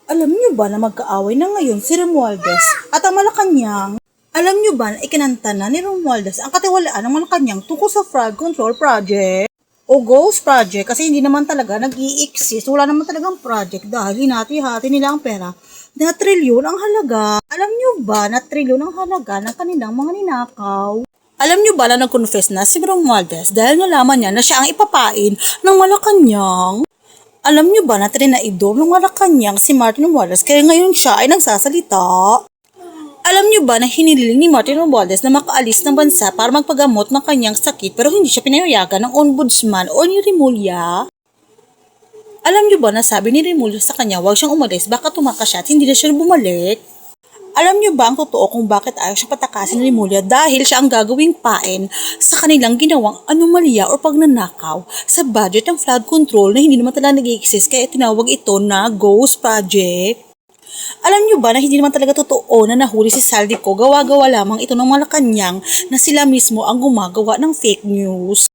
Alam niyo ba na magkaaway na ngayon si Romualdez at ang Malacanang? Alam niyo ba na ikinanta na ni Romualdez ang katiwalaan ng Malacanang tungkol sa flood control project? O ghost project kasi hindi naman talaga nag-i-exist. Wala naman talagang project dahil hinati-hati nila ang pera na trilyon ang halaga. Alam niyo ba na trilyon ang halaga ng kanilang mga ninakaw? Alam niyo ba na nag-confess na si Romualdez dahil nalaman niya na siya ang ipapain ng Malacanang? Alam niyo ba na trinaidor ng Malacanang si Martin Romualdez kaya ngayon siya ay nagsasalita? Alam niyo ba na hiniling ni Martin Romualdez na makaalis ng bansa para magpagamot ng kanyang sakit pero hindi siya pinayayagan ng ombudsman o ni Rimulya? Alam niyo ba na sabi ni Rimulya sa kanya huwag siyang umalis baka tumakas siya at hindi na siya bumalik? Alam niyo ba ang totoo kung bakit ayaw siya patakasin ni Rimulya dahil siya ang gagawing pain sa kanilang ginawang anomalya o pagnanakaw sa budget ng flood control na hindi naman talaga nag-i-exist kaya tinawag ito na ghost project? Alam niyo ba na hindi naman talaga totoo na nahuli si Saldico, gawa-gawa lamang ito ng Malacanang na sila mismo ang gumagawa ng fake news?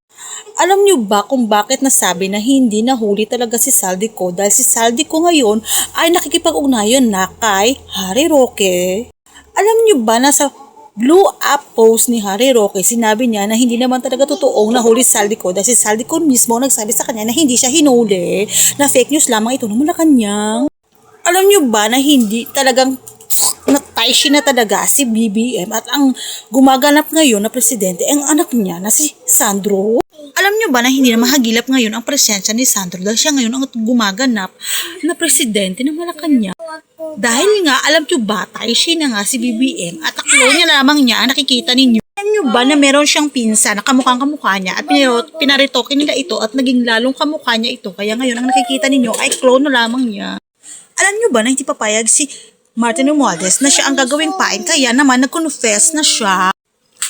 Alam niyo ba kung bakit nasabi na hindi nahuli talaga si Saldico dahil si Saldico ngayon ay nakikipag-ugnayan na kay Harry Roque? Alam niyo ba na sa Blue Up post ni Harry Roque, sinabi niya na hindi naman talaga totoong nahuli si Saldico dahil si Saldico mismo nagsabi sa kanya na hindi siya hinuli, na fake news lamang ito ng Malacanang. Alam niyo ba na hindi talagang nataishi na talaga si BBM at ang gumaganap ngayon na presidente ay ang anak niya na si Sandro? Alam niyo ba na hindi na mahagilap ngayon ang presensya ni Sandro dahil siya ngayon ang gumaganap na presidente ng Malacanang? Dahil nga, alam niyo ba, taishi na nga si BBM at aklo niya lamang niya ang nakikita ninyo. Alam niyo ba na meron siyang pinsa na kamukhang kamukha niya at pinaritoke nila ito at naging lalong kamukha niya ito kaya ngayon ang nakikita ninyo ay clone na lamang niya. Alam niyo ba na hindi papayag si Martin Romualdez na siya ang gagawing pain kaya naman nag-confess na siya?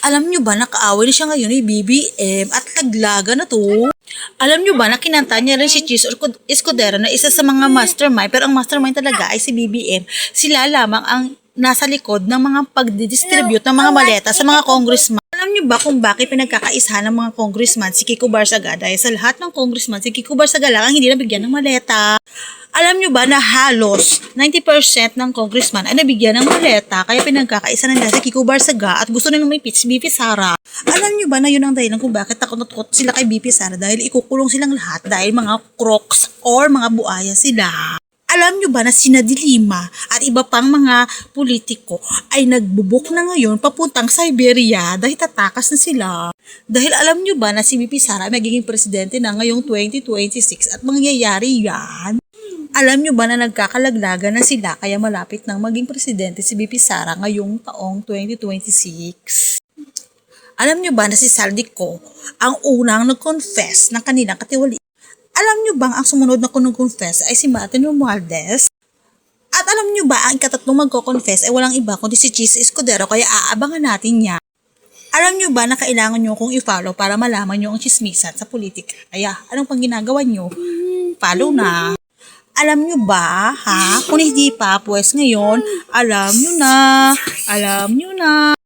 Alam niyo ba na kaaway na siya ngayon ni BBM at laglaga na to? Alam niyo ba na kinanta niya rin si Chis Escudero na isa sa mga mastermind pero ang mastermind talaga ay si BBM. Sila lamang ang nasa likod ng mga pagdidistribute ng mga maleta sa mga congressman. Alam niyo ba kung bakit pinagkakaisahan ng mga congressman si Kiko Barsaga? Dahil sa lahat ng congressman, si Kiko Barsaga lang ang hindi nabigyan ng maleta. Alam niyo ba na halos 90% ng congressman ay nabigyan ng maleta kaya pinagkakaisa nila si Kiko Barsaga at gusto nilang may pitch BP Sara. Alam niyo ba na yun ang dahilan kung bakit takot sila kay BP Sara dahil ikukulong silang lahat dahil mga crocs or mga buaya sila. Alam niyo ba na sina Dilima at iba pang mga politiko ay nagbubuk na ngayon papuntang Siberia dahil tatakas na sila? Dahil alam niyo ba na si BP Sara ay magiging presidente na ngayong 2026 at mangyayari yan? Alam niyo ba na nagkakalaglaga na sila kaya malapit nang maging presidente si BP Sara ngayong taong 2026? Alam niyo ba na si Saldico ang unang nag-confess ng kanilang katiwali? Alam niyo bang ang sumunod na nag-confess ay si Martin Romualdez? At alam niyo ba ang ikatatlong magko-confess ay walang iba kundi si Chis Escudero kaya aabangan natin niya. Alam niyo ba na kailangan niyo kong i-follow para malaman niyo ang chismisan sa politika? Kaya anong pang ginagawa niyo? Follow na! Alam nyo ba, ha? Kung hindi pa, pues ngayon, alam nyo na.